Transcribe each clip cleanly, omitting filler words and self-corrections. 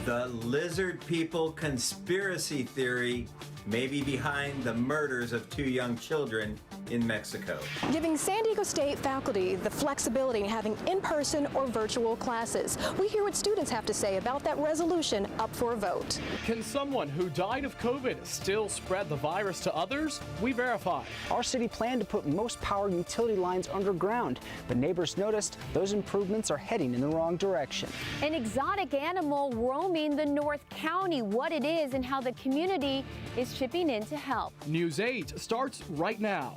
The lizard people conspiracy theory may be behind the murders of 2 young children in Mexico. Giving San Diego State faculty the flexibility in having in-person or virtual classes. We hear what students have to say about that resolution up for a vote. Can someone who died of COVID still spread the virus to others? We verify. Our city planned to put most power utility lines underground, but neighbors noticed those improvements are heading in the wrong direction. An exotic animal roaming the North County, what it is and how the community is chipping in to help. News 8 starts right now.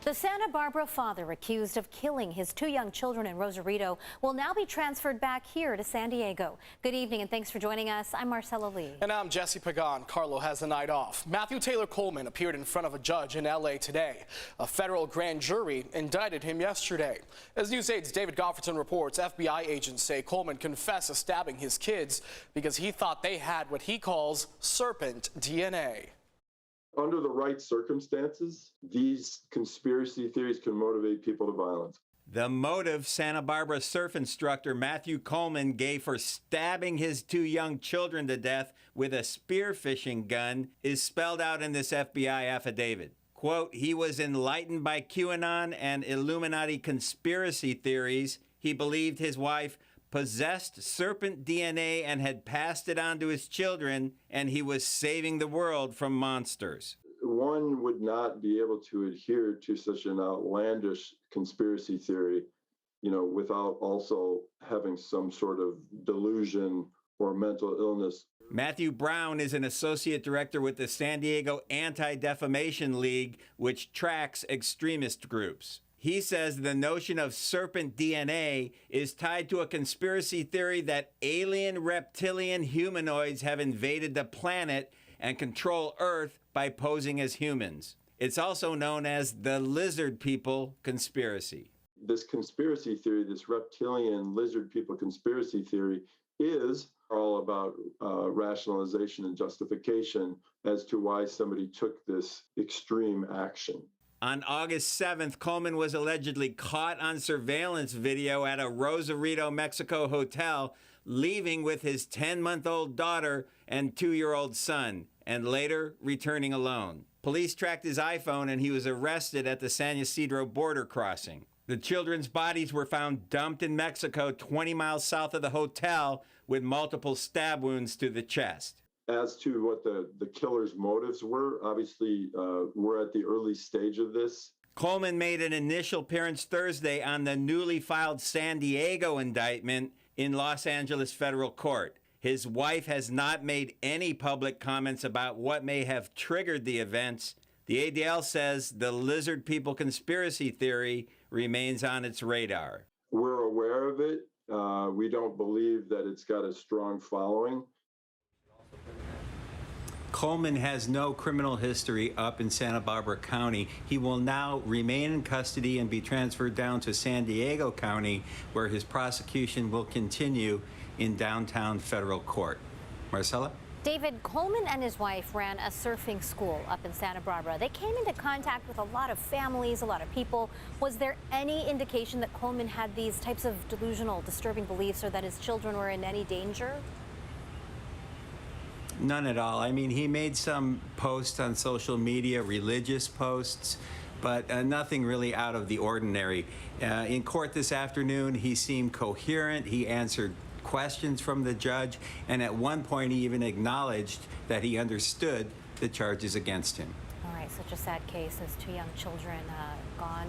The Santa Barbara father accused of killing his 2 young children in Rosarito will now be transferred back here to San Diego. Good evening and thanks for joining us. I'm Marcella Lee. And I'm Jesse Pagan. Carlo has the night off. Matthew Taylor Coleman appeared in front of a judge in LA today. A federal grand jury indicted him yesterday. As News 8's David Gofferton reports, FBI agents say Coleman confessed to stabbing his kids because he thought they had what he calls serpent DNA. Under the right circumstances, these conspiracy theories can motivate people to violence. The motive Santa Barbara surf instructor Matthew Coleman gave for stabbing his 2 young children to death with a spearfishing gun is spelled out in this FBI affidavit. Quote, he was enlightened by QAnon and Illuminati conspiracy theories. He believed his wife possessed serpent DNA and had passed it on to his children, and he was saving the world from monsters. One would not be able to adhere to such an outlandish conspiracy theory, without also having some sort of delusion or mental illness. Matthew Brown is an associate director with the San Diego Anti-Defamation League, which tracks extremist groups. He says the notion of serpent DNA is tied to a conspiracy theory that alien reptilian humanoids have invaded the planet and control Earth by posing as humans. It's also known as the lizard people conspiracy. This conspiracy theory, this reptilian lizard people conspiracy theory, is all about rationalization and justification as to why somebody took this extreme action. On August 7th, Coleman was allegedly caught on surveillance video at a Rosarito, Mexico hotel, leaving with his 10-month-old daughter and 2-year-old son, and later returning alone. Police tracked his iPhone and he was arrested at the San Ysidro border crossing. The children's bodies were found dumped in Mexico 20 miles south of the hotel with multiple stab wounds to the chest. As to what the killer's motives were, obviously, we're at the early stage of this. Coleman made an initial appearance Thursday on the newly filed San Diego indictment in Los Angeles federal court. His wife has not made any public comments about what may have triggered the events. The ADL says the lizard people conspiracy theory remains on its radar. We're aware of it. We don't believe that it's got a strong following. Coleman has no criminal history up in Santa Barbara County. He will now remain in custody and be transferred down to San Diego County, where his prosecution will continue in downtown federal court. Marcella? David, Coleman and his wife ran a surfing school up in Santa Barbara. They came into contact with a lot of families, a lot of people. Was there any indication that Coleman had these types of delusional, disturbing beliefs or that his children were in any danger? None at all. I mean, he made some posts on social media, religious posts, but nothing really out of the ordinary. In court this afternoon, he seemed coherent. He answered questions from the judge, and at one point he even acknowledged that he understood the charges against him. All right, such a sad case as 2 young children gone,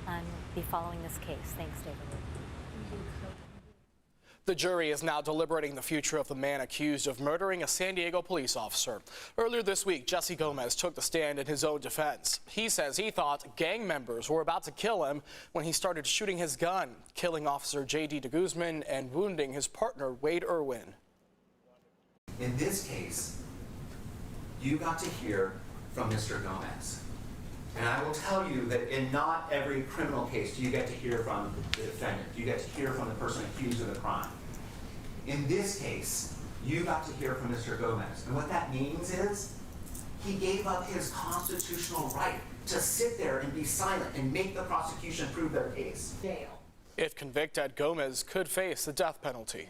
and be following this case. Thanks, David. The jury is now deliberating the future of the man accused of murdering a San Diego police officer. Earlier this week, Jesse Gomez took the stand in his own defense. He says he thought gang members were about to kill him when he started shooting his gun, killing Officer J.D. de Guzman and wounding his partner, Wade Irwin. In this case, you got to hear from Mr. Gomez. And I will tell you that in not every criminal case do you get to hear from the defendant. You get to hear from the person accused of the crime. In this case, you got to hear from Mr. Gomez. And what that means is he gave up his constitutional right to sit there and be silent and make the prosecution prove their case. If convicted, Gomez could face the death penalty.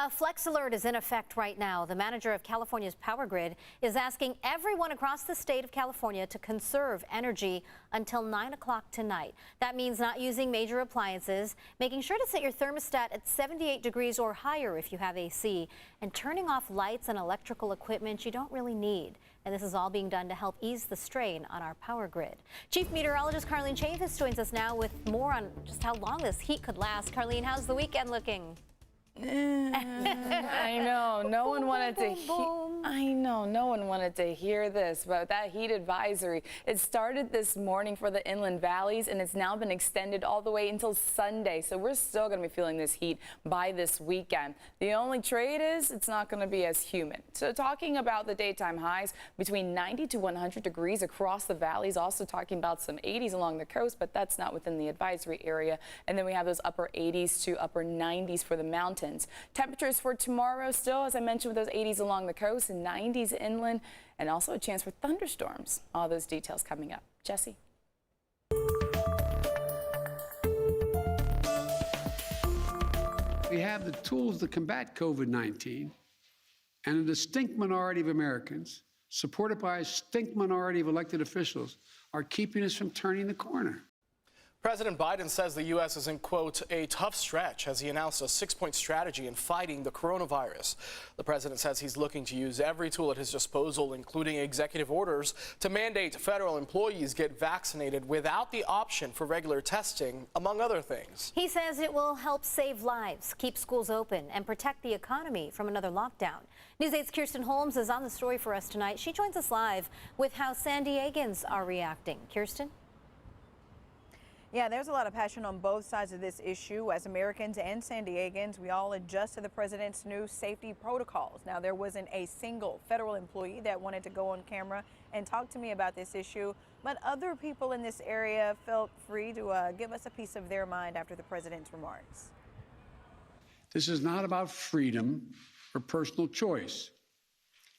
A flex alert is in effect right now. The manager of California's power grid is asking everyone across the state of California to conserve energy until 9 o'clock tonight. That means not using major appliances, making sure to set your thermostat at 78 degrees or higher if you have AC, and turning off lights and electrical equipment you don't really need. And this is all being done to help ease the strain on our power grid. Chief Meteorologist Carlene Chaffetz joins us now with more on just how long this heat could last. Carlene, how's the weekend looking? I know, no one wanted to no one wanted to hear this, but that heat advisory, it started this morning for the inland valleys and it's now been extended all the way until Sunday. So we're still going to be feeling this heat by this weekend. The only trade is it's not going to be as humid. So talking about the daytime highs between 90 to 100 degrees across the valleys, also talking about some 80s along the coast, but that's not within the advisory area. And then we have those upper 80s to upper 90s for the mountains. Temperatures for tomorrow still, as I mentioned, with those 80s along the coast and 90s inland, and also a chance for thunderstorms. All those details coming up. Jesse. We have the tools to combat COVID-19, and a distinct minority of Americans, supported by a distinct minority of elected officials, are keeping us from turning the corner. President Biden says the U.S. is in, quote, a tough stretch as he announced a 6-point strategy in fighting the coronavirus. The president says he's looking to use every tool at his disposal, including executive orders, to mandate federal employees get vaccinated without the option for regular testing, among other things. He says it will help save lives, keep schools open, and protect the economy from another lockdown. News 8's Kirsten Holmes is on the story for us tonight. She joins us live with how San Diegans are reacting. Kirsten? Yeah, there's a lot of passion on both sides of this issue. As Americans and San Diegans, we all adjust to the president's new safety protocols. Now, there wasn't a single federal employee that wanted to go on camera and talk to me about this issue, but other people in this area felt free to give us a piece of their mind after the president's remarks. This is not about freedom or personal choice.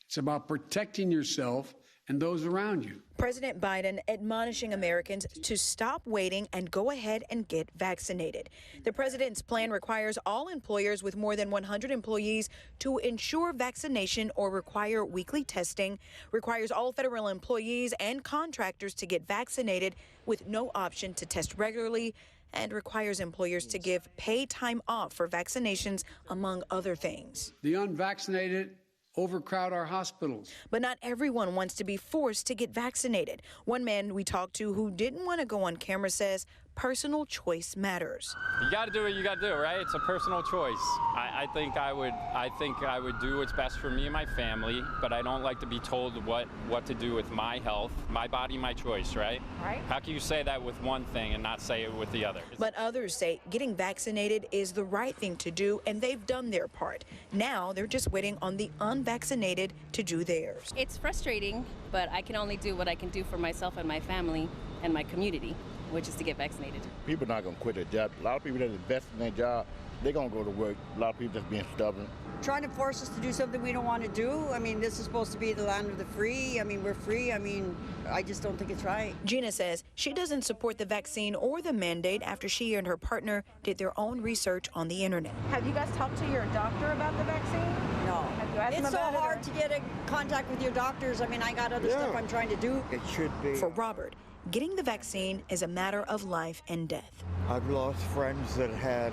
It's about protecting yourself and those around you. President Biden admonishing Americans to stop waiting and go ahead and get vaccinated. The president's plan requires all employers with more than 100 employees to ensure vaccination or require weekly testing, requires all federal employees and contractors to get vaccinated with no option to test regularly, and requires employers to give paid time off for vaccinations, among other things. The unvaccinated overcrowd our hospitals. But not everyone wants to be forced to get vaccinated. One man we talked to who didn't want to go on camera says personal choice matters. You got to do what you got to do, right? It's a personal choice. I think I would do what's best for me and my family, but I don't like to be told what to do with my health, my body, my choice, right? Right. How can you say that with one thing and not say it with the other? But others say getting vaccinated is the right thing to do, and they've done their part. Now they're just waiting on the unvaccinated to do theirs. It's frustrating, but I can only do what I can do for myself and my family and my community, which is to get vaccinated. People are not going to quit their job. A lot of people that invest in their job, they're going to go to work. A lot of people just being stubborn. Trying to force us to do something we don't want to do. I mean, this is supposed to be the land of the free. I mean, we're free. I mean, I just don't think it's right. Gina says she doesn't support the vaccine or the mandate after she and her partner did their own research on the internet. Have you guys talked to your doctor about the vaccine? No. Have you asked It's them so about hard it, to get in contact with your doctors. I mean, I got other stuff I'm trying to do. It should be. For Robert, getting the vaccine is a matter of life and death. I've lost friends that had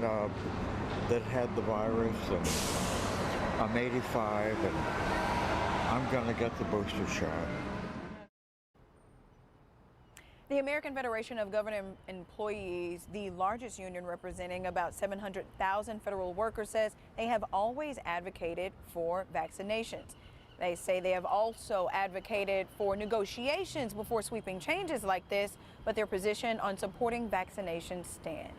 the virus, and I'm 85, and I'm going to get the booster shot. The American Federation of Government Employees, the largest union representing about 700,000 federal workers, says they have always advocated for vaccinations. They say they have also advocated for negotiations before sweeping changes like this, but their position on supporting vaccinations stands.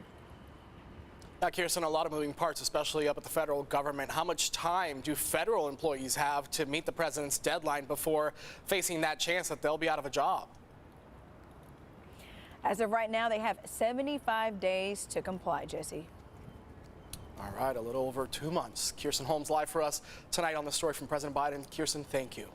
Now, Kirsten, a lot of moving parts, especially up at the federal government. How much time do federal employees have to meet the president's deadline before facing that chance that they'll be out of a job? As of right now, they have 75 days to comply, Jesse. All right, a little over 2 months. Kirsten Holmes live for us tonight on the story from President Biden. Kirsten, thank you.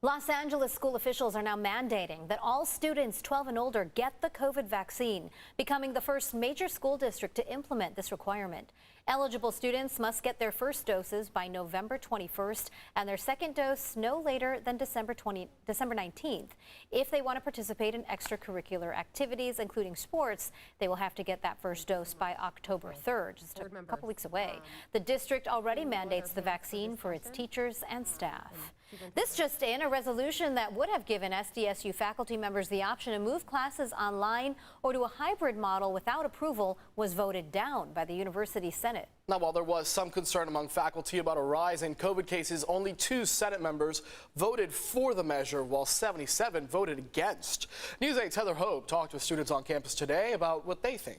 Los Angeles school officials are now mandating that all students 12 and older get the COVID vaccine, becoming the first major school district to implement this requirement. Eligible students must get their first doses by November 21st and their second dose no later than December 19th. If they want to participate in extracurricular activities, including sports, they will have to get that first dose by October 3rd, just a couple weeks away. The district already mandates the vaccine for its teachers and staff. This just in, a resolution that would have given SDSU faculty members the option to move classes online or to a hybrid model without approval was voted down by the university Senate. Now, while there was some concern among faculty about a rise in COVID cases, only 2 Senate members voted for the measure, while 77 voted against. News 8's Heather Hope talked with students on campus today about what they think.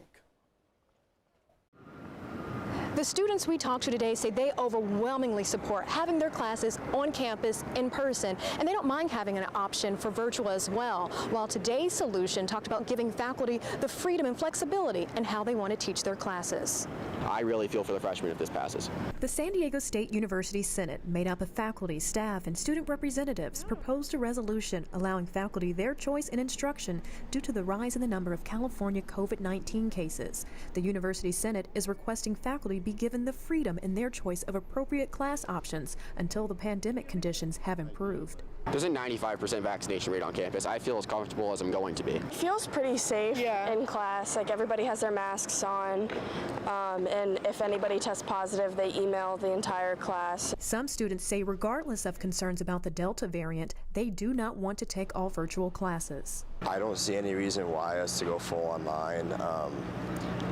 The students we talked to today say they overwhelmingly support having their classes on campus in person, and they don't mind having an option for virtual as well, while today's solution talked about giving faculty the freedom and flexibility in how they want to teach their classes. I really feel for the freshmen if this passes. The San Diego State University Senate, made up of faculty, staff, and student representatives, proposed a resolution allowing faculty their choice in instruction due to the rise in the number of California COVID-19 cases. The University Senate is requesting faculty be given the freedom in their choice of appropriate class options until the pandemic conditions have improved. There's a 95% vaccination rate on campus. I feel as comfortable as I'm going to be. It feels pretty safe in class. Like, everybody has their masks on, and if anybody tests positive, they email the entire class. Some students say regardless of concerns about the Delta variant, they do not want to take all virtual classes. I don't see any reason why us to go full online.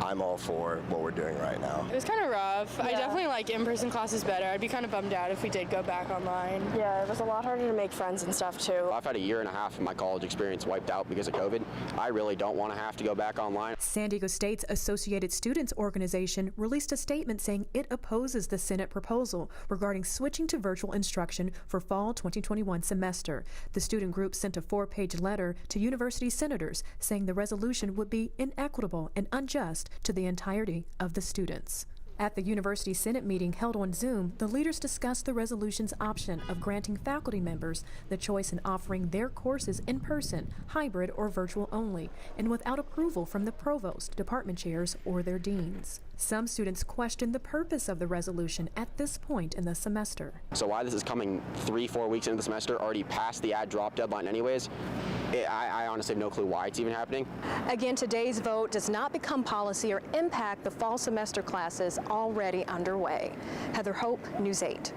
I'm all for what we're doing right now. It was kind of rough. I definitely like in-person classes better. I'd be kind of bummed out if we did go back online. Yeah, it was a lot harder to make friends and stuff too. I've had a year and a half of my college experience wiped out because of COVID. I really don't want to have to go back online. San Diego State's Associated Students Organization released a statement saying it opposes the Senate proposal regarding switching to virtual instruction for fall 2021 semester. The student group sent a 4-page letter to university senators saying the resolution would be inequitable and unjust to the entirety of the students. At the University Senate meeting held on Zoom, the leaders discussed the resolution's option of granting faculty members the choice in offering their courses in person, hybrid, or virtual only, and without approval from the provost, department chairs, or their deans. Some students questioned the purpose of the resolution at this point in the semester. So why this is coming 3-4 weeks into the semester, already past the ad drop deadline anyways, I honestly have no clue why it's even happening. Again, today's vote does not become policy or impact the fall semester classes already underway. Heather Hope, News 8.